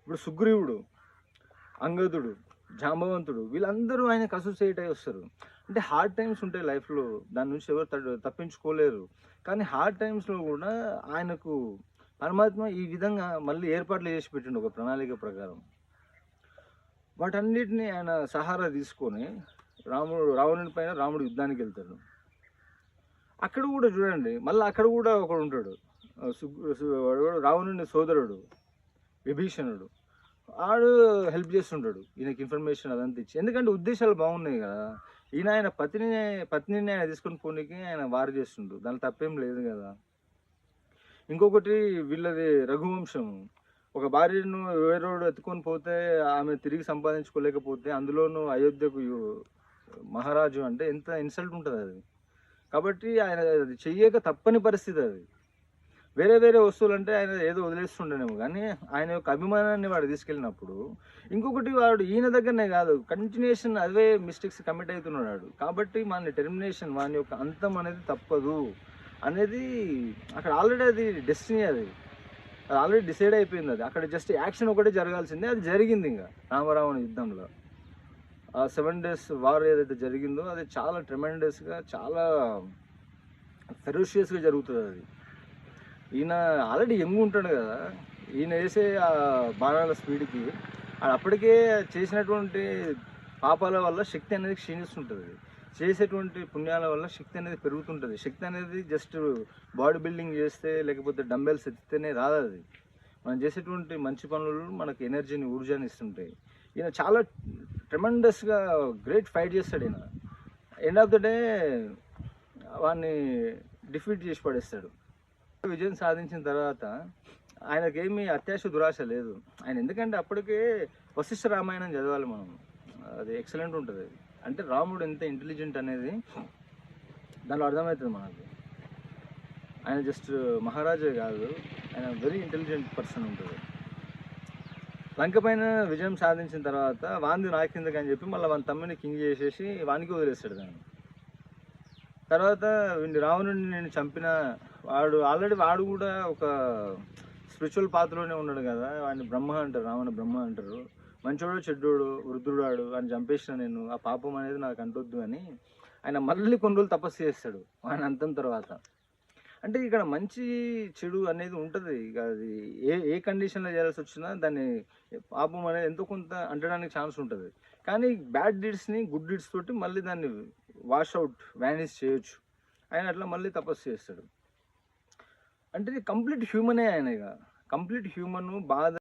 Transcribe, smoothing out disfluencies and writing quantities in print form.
ఇప్పుడు సుగ్రీవుడు, అంగదుడు, జాంబవంతుడు వీళ్ళందరూ ఆయనకు అసోసియేట్ అయ్యి వస్తారు. అంటే హార్డ్ టైమ్స్ ఉంటాయి లైఫ్లో, దాని నుంచి ఎవరు తప్పించుకోలేరు. కానీ హార్డ్ టైమ్స్లో కూడా ఆయనకు పరమాత్మ ఈ విధంగా మళ్ళీ ఏర్పాట్లు చేసి పెట్టిండు ఒక ప్రణాళిక ప్రకారం. వాటన్నిటిని ఆయన సహారా తీసుకొని రావణుని పైన రాముడు యుద్ధానికి వెళ్తాడు. అక్కడ కూడా చూడండి, మళ్ళీ అక్కడ కూడా ఒకడు ఉంటాడు, రావణుని సోదరుడు విభీషణుడు. ఆడు హెల్ప్ చేస్తుంటాడు ఈయనకి, ఇన్ఫర్మేషన్ అదంతా ఇచ్చి. ఎందుకంటే ఉద్దేశాలు బాగున్నాయి కదా. ఆయన పత్నిని ఆయన తీసుకొని పోనీకి ఆయన వారు చేస్తుండు, దాని తప్పేం లేదు కదా. ఇంకొకటి వీళ్ళది రఘువంశం, ఒక భార్యను వేరేవాడు ఎత్తుకొని పోతే ఆమె తిరిగి సంపాదించుకోలేకపోతే, అందులోనూ అయోధ్యకు మహారాజు అంటే ఎంత ఇన్సల్ట్ ఉంటుంది అది. కాబట్టి ఆయన అది చెయ్యక తప్పని పరిస్థితి అది. వేరే వేరే వస్తువులు అంటే ఆయన ఏదో వదిలేస్తుండేనేమో, కానీ ఆయన యొక్క అభిమానాన్ని వాడు తీసుకెళ్ళినప్పుడు, ఇంకొకటి వాడు ఈయన దగ్గరనే కాదు, కంటిన్యూషన్ అవే మిస్టేక్స్ కమిట్ అవుతున్నాడు. కాబట్టి మన టెర్మినేషన్, వాని యొక్క అంతం అనేది తప్పదు అనేది అక్కడ ఆల్రెడీ అది డెస్టినీ, అది ఆల్రెడీ డిసైడ్ అయిపోయింది. అది అక్కడ జస్ట్ యాక్షన్ ఒకటే జరగాల్సిందే, అది జరిగింది. ఇంకా రామరావణ యుద్ధంలో ఆ 7 days వార్ ఏదైతే జరిగిందో అది చాలా ట్రెమెండస్గా, చాలా ఫెరోషియస్గా జరుగుతుంది అది. ఈయన ఆల్రెడీ యంగ్ ఉంటాడు కదా, ఈయన వేసే ఆ బాణాల స్పీడ్కి అప్పటికే చేసినటువంటి పాపాల వల్ల శక్తి అనేది క్షీణిస్తుంటుంది, చేసేటువంటి పుణ్యాల వల్ల శక్తి అనేది పెరుగుతుంటుంది. శక్తి అనేది జస్ట్ బాడీ బిల్డింగ్ చేస్తే లేకపోతే డంబెల్స్ ఎత్తితేనే రాదు. అది మనం చేసేటువంటి మంచి పనులు మనకు ఎనర్జీని, ఊర్జాని ఇస్తుంటాయి. ఈయన చాలా ట్రెమెండస్గా గ్రేట్ ఫైట్ చేస్తాడు. ఈయన ఎండ్ ఆఫ్ ద డే వాడిని డిఫీట్ చేసి పడేస్తాడు. విజయం సాధించిన తర్వాత ఆయనకేమీ అత్యాశ దురాశ లేదు. ఆయన ఎందుకంటే అప్పటికే వశిష్ఠ రామాయణం చదవాలి మనం, అది ఎక్సలెంట్ ఉంటుంది. అంటే రాముడు ఎంత ఇంటెలిజెంట్ అనేది దానిలో అర్థమవుతుంది మనకు. ఆయన జస్ట్ మహారాజే కాదు, ఆయన వెరీ ఇంటెలిజెంట్ పర్సన్ ఉంటుంది. లంక పైన విజయం సాధించిన తర్వాత వాంది నాకిందకి అని చెప్పి మళ్ళీ వాని తమ్ముని కింగ్ చేసేసి వానికి వదిలేస్తాడు దాన్ని. తర్వాత రావణుడిని నేను చంపిన వాడు ఆల్రెడీ వాడు కూడా ఒక స్పిరిచువల్ పాత్రలోనే ఉన్నాడు కదా. వాడిని బ్రహ్మ అంటారు, రావణ బ్రహ్మ అంటారు. మంచోడు చెడ్డోడు వృద్ధుడాడు అని చంపేసిన నేను, ఆ పాపం అనేది నాకు అంటొద్దు అని ఆయన మళ్ళీ కొన్ని రోజులు తపస్సు చేస్తాడు ఆయన అంతం తర్వాత. అంటే ఇక్కడ మంచి చెడు అనేది ఉంటుంది. ఇక అది ఏ కండిషన్లో చేయాల్సి వచ్చినా దాన్ని పాపం అనేది ఎంతో కొంత అంటడానికి ఛాన్స్ ఉంటుంది. కానీ బ్యాడ్ డీడ్స్ని గుడ్ డీడ్స్ తోటి మళ్ళీ దాన్ని వాష్ అవుట్, వ్యానిష్ చేయొచ్చు. ఆయన అట్లా మళ్ళీ తపస్సు చేస్తాడు. అంటే కంప్లీట్ హ్యూమనే ఆయన, ఇక కంప్లీట్ హ్యూమన్ బాధ